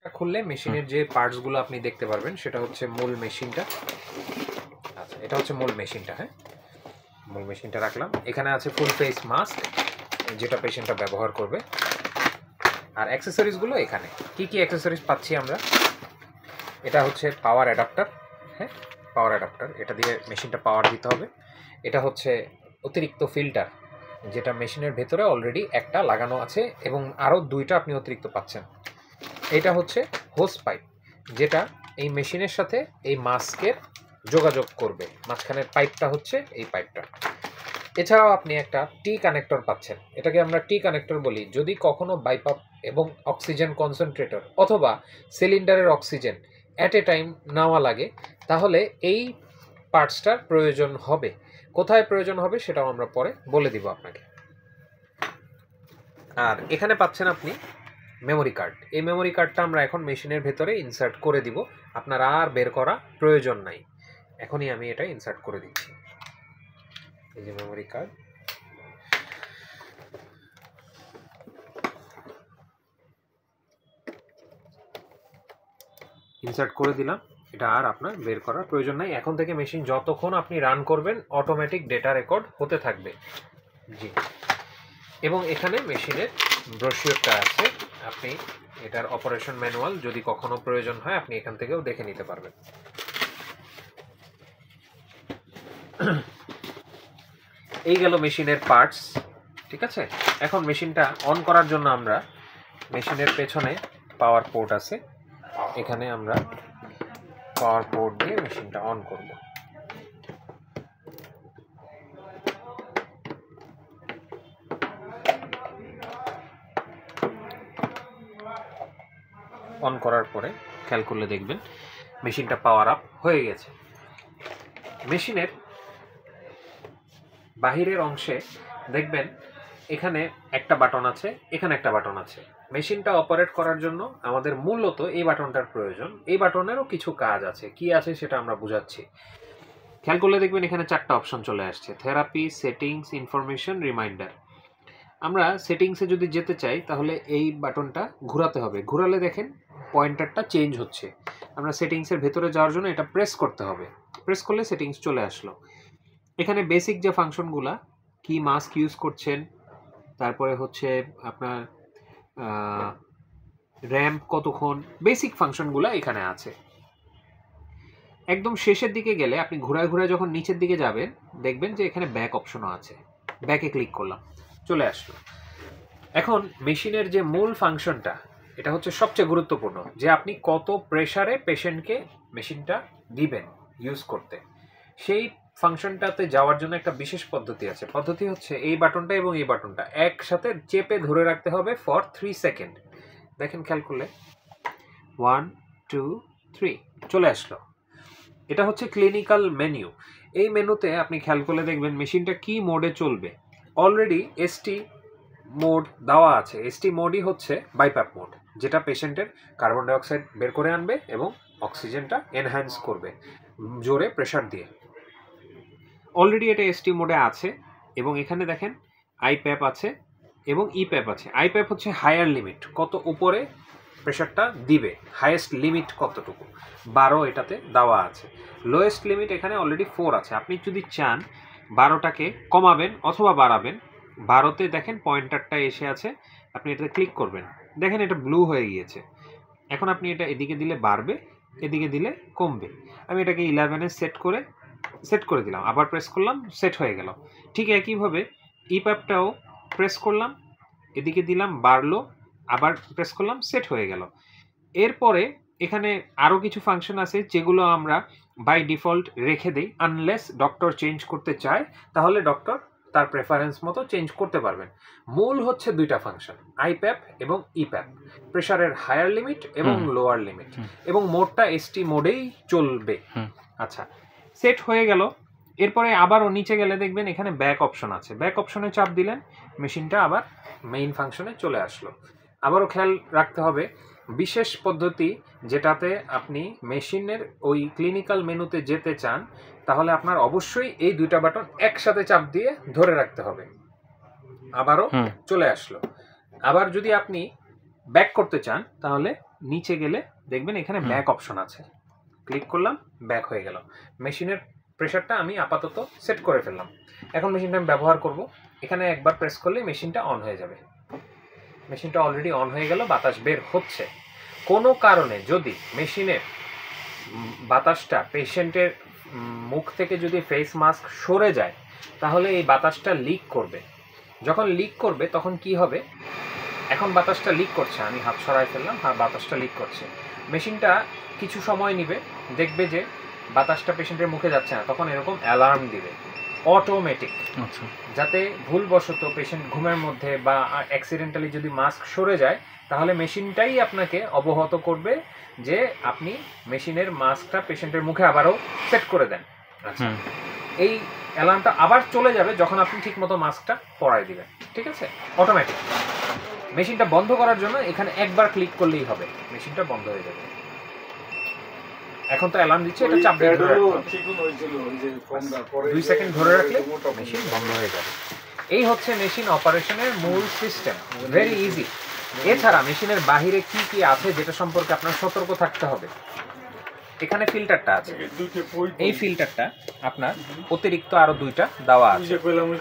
খুললে মেশিনের যে পার্টসগুলো আপনি দেখতে পারবেন সেটা হচ্ছে মূল মেশিনটা। আচ্ছা, এটা হচ্ছে মূল মেশিনটা। হ্যাঁ, মূল মেশিনটা রাখলাম। এখানে আছে ফুল ফেস মাস্ক, যেটা পেশেন্টটা ব্যবহার করবে। আর অ্যাক্সেসরিজগুলো এখানে কি কি অ্যাক্সেসরিজ পাচ্ছি আমরা। এটা হচ্ছে পাওয়ার অ্যাডাপ্টার। হ্যাঁ, পাওয়ার অ্যাডাপ্টার, এটা দিয়ে মেশিনটা পাওয়ার দিতে হবে। এটা হচ্ছে অতিরিক্ত ফিল্টার, যেটা মেশিনের ভেতরে অলরেডি একটা লাগানো আছে এবং আরও দুইটা আপনি অতিরিক্ত পাচ্ছেন। এটা হচ্ছে হোস পাইপ, যেটা এই মেশিনের সাথে এই মাস্কের যোগাযোগ করবে। মাঝখানের পাইপটা হচ্ছে এই পাইপটা। এছাড়াও আপনি একটা টি কানেক্টর পাচ্ছেন। এটাকে আমরা টি কানেক্টর বলি। যদি কখনো বাইপাপ এবং অক্সিজেন কনসেন্ট্রেটর অথবা সিলিন্ডারের অক্সিজেন অ্যাট এ টাইম নেওয়া লাগে, তাহলে এই পার্টসটার প্রয়োজন হবে। কোথায় প্রয়োজন হবে সেটাও আমরা পরে বলে দিব আপনাকে। আর এখানে পাচ্ছেন আপনি মেমোরি কার্ড। এই মেমোরি কার্ডটা আমরা এখন মেশিনের ভেতরে ইনসার্ট করে দিব। আপনার আর বের করা প্রয়োজন নাই, এখনই আমি এটা ইনসার্ট করে দিচ্ছি। এই যে মেমোরি কার্ড, ইনসার্ট করে দিলাম। এটা আর আপনার বের করার প্রয়োজন নাই। এখন থেকে মেশিন যতক্ষণ আপনি রান করবেন অটোমেটিক ডেটা রেকর্ড হতে থাকবে। জি, এবং এখানে মেশিনের ব্রোশিওরটা আছে। আপনি এটার অপারেশন ম্যানুয়াল যদি কখনো প্রয়োজন হয় আপনি এখান থেকেও দেখে নিতে পারবেন। এই গেল মেশিনের পার্টস। ঠিক আছে, এখন মেশিনটা অন করার জন্য আমরা মেশিনের পেছনে পাওয়ার পোর্ট আছে, এখানে আমরা পাওয়ার পোর্ট দিয়ে মেশিনটা অন করব। অন করার পরে খেয়াল করলে দেখবেন মেশিনটা পাওয়ার আপ হয়ে গেছে। মেশিনের বাহিরের অংশে দেখবেন এখানে একটা বাটন আছে, এখানে একটা বাটন আছে। মেশিনটা অপারেট করার জন্য আমাদের মূলত এই বাটনটার প্রয়োজন। এই বাটনেরও কিছু কাজ আছে, কি আছে সেটা আমরা বুঝাচ্ছি। খেয়াল করলে দেখবেন এখানে চারটা অপশন চলে আসছে: থেরাপি, সেটিংস, ইনফরমেশন, রিমাইন্ডার। আমরা সেটিংসে যদি যেতে চাই তাহলে এই বাটনটা ঘোরাতে হবে। ঘোরালে দেখেন পয়েন্টারটা চেঞ্জ হচ্ছে। আমরা সেটিংসের ভেতরে যাওয়ার জন্য এটা প্রেস করতে হবে। প্রেস করলে সেটিংস চলে আসলো। এখানে বেসিক যে ফাংশনগুলা, কি মাস্ক ইউজ করছেন, তারপরে হচ্ছে আপনার র্যাম্প কতক্ষণ, বেসিক ফাংশনগুলা এখানে আছে। একদম শেষের দিকে গেলে আপনি ঘোরায় ঘোরায় যখন নিচের দিকে যাবেন দেখবেন যে এখানে ব্যাক অপশনও আছে। ব্যাকে ক্লিক করলাম, চলে আসলো। এখন মেশিনের যে মূল ফাংশনটা, এটা হচ্ছে সবচেয়ে গুরুত্বপূর্ণ, যে আপনি কত প্রেসারে পেশেন্টকে মেশিনটা দিবেন ইউজ করতে। সেই ফাংশনটাতে যাওয়ার জন্য একটা বিশেষ পদ্ধতি আছে। পদ্ধতি হচ্ছে এই বাটনটা এবং এই বাটনটা একসাথে চেপে ধরে রাখতে হবে ফর 3 সেকেন্ড। দেখেন খেয়াল করলে 1 2 3 চলে আসলো। এটা হচ্ছে ক্লিনিক্যাল মেনু। এই মেনুতে আপনি খেয়াল করলে দেখবেন মেশিনটা কি মোডে চলবে। অলরেডি এসটি মোড দেওয়া আছে। এসটি মোডই হচ্ছে বাইপ্যাপ মোড, যেটা পেশেন্টের কার্বন ডাইঅক্সাইড বের করে আনবে এবং অক্সিজেনটা এনহ্যান্স করবে জোরে প্রেশার দিয়ে। অলরেডি এটা এসটি মোডে আছে এবং এখানে দেখেন আইপ্যাপ আছে এবং ইপ্যাপ আছে। আইপ্যাপ হচ্ছে হায়ার লিমিট, কত উপরে প্রেশারটা দিবে, হাইয়েস্ট লিমিট কতটুকু, 12 এটাতে দেওয়া আছে। লোয়েস্ট লিমিট এখানে অলরেডি 4 আছে। আপনি যদি চান 12টাকে কমাবেন অথবা বাড়াবেন, 12তে দেখেন পয়েন্টারটা এসে আছে, আপনি এটাতে ক্লিক করবেন, দেখেন এটা ব্লু হয়ে গিয়েছে। এখন আপনি এটা এদিকে দিলে বাড়বে, এদিকে দিলে কমবে। আমি এটাকে 11-এ সেট করে দিলাম, আবার প্রেস করলাম, সেট হয়ে গেল। ঠিক একইভাবে ইপ্যাপটাও প্রেস করলাম, এদিকে দিলাম, বাড়লো, আবার প্রেস করলাম, সেট হয়ে গেল। এরপরে এখানে আরও কিছু ফাংশন আছে যেগুলো আমরা বাই ডিফল্ট রেখে দিই। আনলেস ডক্টর চেঞ্জ করতে চায় তাহলে ডক্টর তার প্রেফারেন্স মতো চেঞ্জ করতে পারবেন। মূল হচ্ছে দুইটা ফাংশন, আইপ্যাপ এবং ইপ্যাপ, প্রেশারের হায়ার লিমিট এবং লোয়ার লিমিট, এবং মোডটা এসটি মোডেই চলবে। আচ্ছা, সেট হয়ে গেল। এরপরে আবারও নিচে গেলে দেখবেন এখানে ব্যাক অপশন আছে। ব্যাক অপশনে চাপ দিলেন মেশিনটা আবার মেইন ফাংশনে চলে আসলো। আবারও খেয়াল রাখতে হবে বিশেষ পদ্ধতি, যেটাতে আপনি মেশিনের ওই ক্লিনিক্যাল মেনুতে যেতে চান তাহলে আপনার অবশ্যই এই দুইটা বাটন একসাথে চাপ দিয়ে ধরে রাখতে হবে। আবারও চলে আসলো। আবার যদি আপনি ব্যাক করতে চান তাহলে নিচে গেলে দেখবেন এখানে ব্যাক অপশন আছে, ক্লিক করলাম, ব্যাক হয়ে গেল। মেশিনের প্রেশারটা আমি আপাতত সেট করে ফেললাম। এখন মেশিনটা আমি ব্যবহার করব। এখানে একবার প্রেস করলে মেশিনটা অন হয়ে যাবে। মেশিনটা অলরেডি অন হয়ে গেল, বাতাস বের হচ্ছে। কোনো কারণে যদি মেশিনের বাতাসটা পেশেন্টের মুখ থেকে যদি ফেস মাস্ক সরে যায়, তাহলে এই বাতাসটা লিক করবে। যখন লিক করবে তখন কি হবে, এখন বাতাসটা লিক করছে, আমি হাত সরাই ফেললাম, বাতাসটা লিক করছে। মেশিনটা কিছু সময় নিবে, দেখবে যে বাতাসটা পেশেন্টের মুখে যাচ্ছে না, তখন এরকম অ্যালার্ম দিবে অটোমেটিক, যাতে ভুলবশত পেশেন্ট ঘুমের মধ্যে বা অ্যাক্সিডেন্টালি যদি মাস্ক সরে যায়, তাহলে মেশিনটাই আপনাকে অবগত করবে যে আপনি মেশিনের মাস্কটা পেশেন্টের মুখে আবারও সেট করে দেন। আচ্ছা, এই অ্যালার্মটা আবার চলে যাবে যখন আপনি ঠিকমতো মাস্কটা পরাই দিবেন। ঠিক আছে, অটোমেটিক। মেশিনটা বন্ধ করার জন্য এখানে একবার ক্লিক করলেই হবে, মেশিনটা বন্ধ হয়ে যাবে। এখন তো অ্যালার্ম দিচ্ছে, এটা চাপ দিয়ে ধরে রাখতে হবে। 2 সেকেন্ড ধরে রাখলে মেশিন বন্ধ হয়ে যাবে। এই হচ্ছে মেশিন অপারেশনের মূল সিস্টেম, ভেরি ইজি। এছাড়া মেশিনের বাহিরে কি কি আছে যেটা সম্পর্কে আপনার সতর্ক থাকতে হবে। এখানে ফিল্টারটা আছে, এই ফিল্টারটা আপনার অতিরিক্ত আরো 2টা দেওয়া আছে।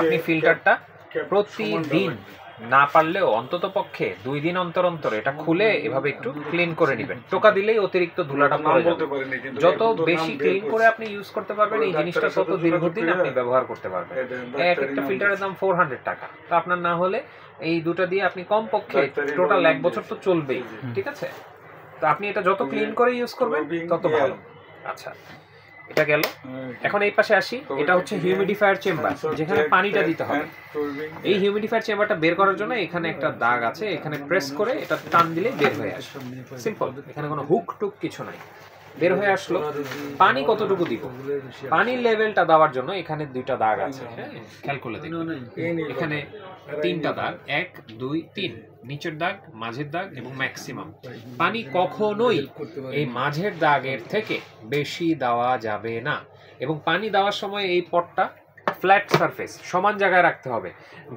আপনি ফিল্টারটা প্রতিদিন না পারলেও অন্তত পক্ষে 2 দিন অন্তর অন্তর এটা খুলে এভাবে একটু ক্লিন করে নেবেন। টোকা দিলেই অতিরিক্ত ধুলাটা পড়ে যাবে। যত বেশি ক্লিন করে আপনি ইউজ করতে পারবেন এই জিনিসটা, তত দীর্ঘদিন আপনি ব্যবহার করতে পারবেন। এক একটা ফিল্টারের দাম 400 টাকা, তো আপনার না হলে এই দুটা দিয়ে আপনি কমপক্ষে টোটাল 1 বছর তো চলবেই। ঠিক আছে, তো আপনি এটা যত ক্লিন করে ইউজ করবেন তত ভালো। আচ্ছা, এটা গেল। এখন এই পাশে আসি, এটা হচ্ছে হিউমিডিফায়ার চেম্বার, যেখানে পানিটা দিতে হবে। এই হিউমিডিফায়ার চেম্বারটা বের করার জন্য এখানে একটা দাগ আছে, এখানে প্রেস করে এটা টান দিলে বের হয়ে আসে। সিম্পল, এখানে কোনো হুক টুক কিছু নাই, বের হয়ে আসলো। পানি কতটুকু দিব, পানির লেভেলটা দেওয়ার জন্য এখানে 2টা দাগ আছে। হ্যাঁ, খেয়াল করলে দেখুন, এখানে 3টা দাগ, 1 2 3, নিচের দাগ, মাঝের দাগ এবং ম্যাক্সিমাম। পানি কখনোই এই মাঝের দাগের থেকে বেশি দেওয়া যাবে না। এবং পানি দেওয়ার সময় এই পটটা ফ্ল্যাট সারফেস, সমান জায়গায় রাখতে হবে,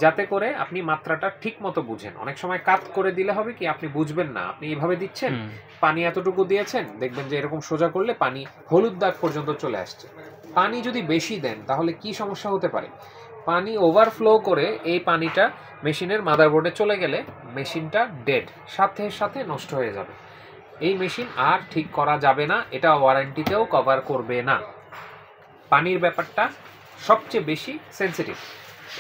যাতে করে আপনি মাত্রাটা ঠিক মতো বুঝেন। অনেক সময় কাত করে দিলে হবে কি, আপনি বুঝবেন না, আপনি এইভাবে দিচ্ছেন, পানি এতটুকু দিয়েছেন, দেখবেন যে এরকম সোজা করলে পানি হলুদ দাগ পর্যন্ত চলে আসছে। পানি যদি বেশি দেন তাহলে কি সমস্যা হতে পারে, পানি ওভারফ্লো করে এই পানিটা মেশিনের মাদারবোর্ডে চলে গেলে মেশিনটা ডেড, সাথে সাথে নষ্ট হয়ে যাবে। এই মেশিন আর ঠিক করা যাবে না, এটা ওয়ারেন্টিতেও কভার করবে না। পানির ব্যাপারটা সবচেয়ে বেশি সেন্সিটিভ,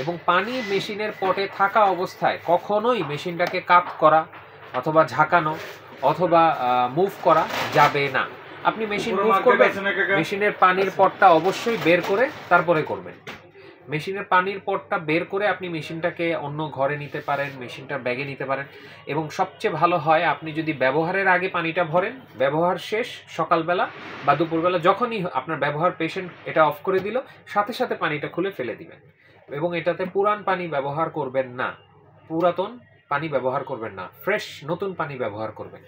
এবং পানি মেশিনের পটে থাকা অবস্থায় কখনোই মেশিনটাকে কাত করা অথবা ঝাঁকানো অথবা মুভ করা যাবে না। আপনি মেশিন মুভ করবেন, মেশিনের পানির পটটা অবশ্যই বের করে তারপরে করবেন। মেশিনের পানির পটটা বের করে আপনি মেশিনটাকে অন্য ঘরে নিতে পারেন, মেশিনটা ব্যাগে নিতে পারেন। এবং সবচেয়ে ভালো হয় আপনি যদি ব্যবহারের আগে পানিটা ভরেন, ব্যবহার শেষ সকালবেলা বা দুপুরবেলা যখনই আপনার ব্যবহার পেশেন্ট এটা অফ করে দিল, সাথে সাথে পানিটা খুলে ফেলে দিবেন। এবং এটাতে পুরান পানি ব্যবহার করবেন না, পুরাতন পানি ব্যবহার করবেন না, ফ্রেশ নতুন পানি ব্যবহার করবেন।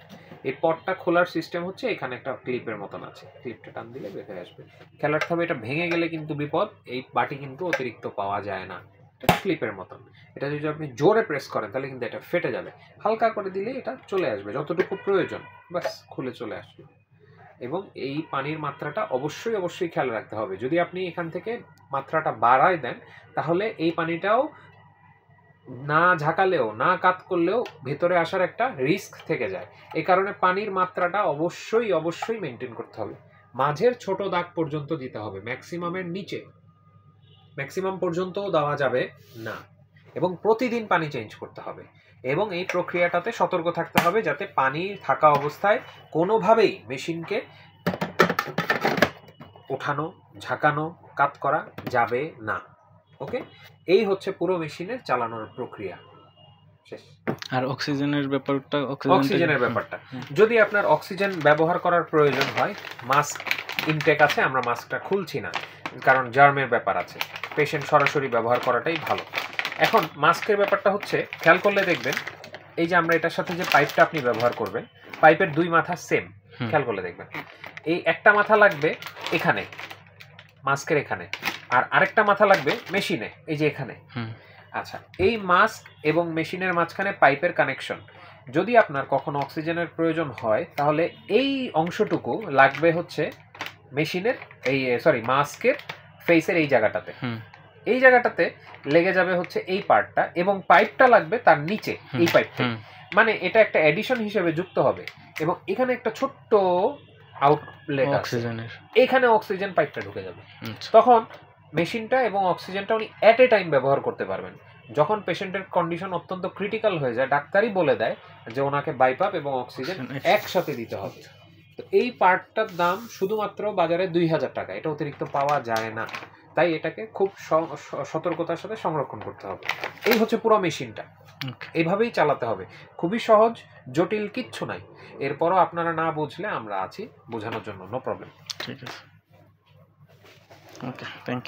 এই পটটা খোলার সিস্টেম হচ্ছে, এখানে একটা ক্লিপের মতন আছে, ক্লিপটা টান দিলে বের হয়ে আসবে। খেয়াল রাখতে হবে, এটা ভেঙে গেলে কিন্তু বিপদ, এই বাটি কিন্তু অতিরিক্ত পাওয়া যায় না, এটা ক্লিপের মতন। এটা যদি আপনি জোরে প্রেস করেন তাহলে কিন্তু এটা ফেটে যাবে, হালকা করে দিলে এটা চলে আসবে যতটুকু প্রয়োজন, ব্যাস খুলে চলে আসবে। এবং এই পানির মাত্রাটা অবশ্যই অবশ্যই খেয়াল রাখতে হবে, যদি আপনি এখান থেকে মাত্রাটা বাড়ায় দেন তাহলে এই পানিটাও না ঝাঁকালেও না কাত করলেও ভেতরে আসার একটা রিস্ক থেকে যায়। এই কারণে পানির মাত্রাটা অবশ্যই অবশ্যই মেনটেন করতে হবে। মাঝের ছোট দাগ পর্যন্ত দিতে হবে, ম্যাক্সিমামের নিচে, ম্যাক্সিমাম পর্যন্তও দেওয়া যাবে না। এবং প্রতিদিন পানি চেঞ্জ করতে হবে। এবং এই প্রক্রিয়াটাতে সতর্ক থাকতে হবে যাতে পানি থাকা অবস্থায় কোনোভাবেই মেশিনকে ওঠানো, ঝাঁকানো, কাত করা যাবে না। ওকে, এই হচ্ছে পুরো মেশিনের চালানোর প্রক্রিয়া। শেষ। আর অক্সিজেনের ব্যাপারটা, অক্সিজেনের ব্যাপারটা যদি আপনার অক্সিজেন ব্যবহার করার প্রয়োজন হয়, মাস্ক ইনটেক আছে, আমরা মাস্কটা খুলছি না কারণ জার্মের ব্যাপার আছে, পেশেন্ট সরাসরি ব্যবহার করাটাই ভালো। এখন মাস্কের ব্যাপারটা হচ্ছে, খেয়াল করলে দেখবেন এই যে আমরা এটার সাথে যে পাইপটা আপনি ব্যবহার করবেন, পাইপের 2 মাথা সেম, খেয়াল করলে দেখবেন এই একটা মাথা লাগবে এখানে মাস্কের এখানে, আর আরেকটা মাথা লাগবে মেশিনে, এই যে এখানে। আচ্ছা, এই মাস্ক এবং মেশিনের মাঝখানে পাইপের কানেকশন, যদি আপনার কখনো অক্সিজেনের প্রয়োজন হয় তাহলে এই অংশটুকু লাগবে হচ্ছে মেশিনের মাস্কের ফেসের এই জায়গাটাতে। এই জায়গাটাতে লেগে যাবে হচ্ছে এই পার্টটা, এবং পাইপটা লাগবে তার নিচে এই পাইপটা, মানে এটা একটা এডিশন হিসেবে যুক্ত হবে। এবং এখানে একটা ছোট্ট আউটলেট অক্সিজেনের, এখানে অক্সিজেন পাইপটা ঢুকে যাবে। তখন মেশিনটা এবং অক্সিজেনটা উনি অ্যাট এ টাইম ব্যবহার করতে পারবেন। যখন পেশেন্টের কন্ডিশন অত্যন্ত ক্রিটিক্যাল হয়ে যায়, ডাক্তারই বলে দেয় যে ওনাকে বাইপাপ এবং অক্সিজেন একসাথে দিতে হবে। তো এই পার্টটার দাম শুধুমাত্র বাজারে 2000 টাকা, এটা অতিরিক্ত পাওয়া যায় না, তাই এটাকে খুব সতর্কতার সাথে সংরক্ষণ করতে হবে। এই হচ্ছে পুরো মেশিনটা, এইভাবেই চালাতে হবে, খুবই সহজ, জটিল কিচ্ছু নাই। এরপরও আপনারা না বুঝলে আমরা আছি বোঝানোর জন্য, নো প্রবলেম। ঠিক আছে, ওকে, থ্যাংক ইউ।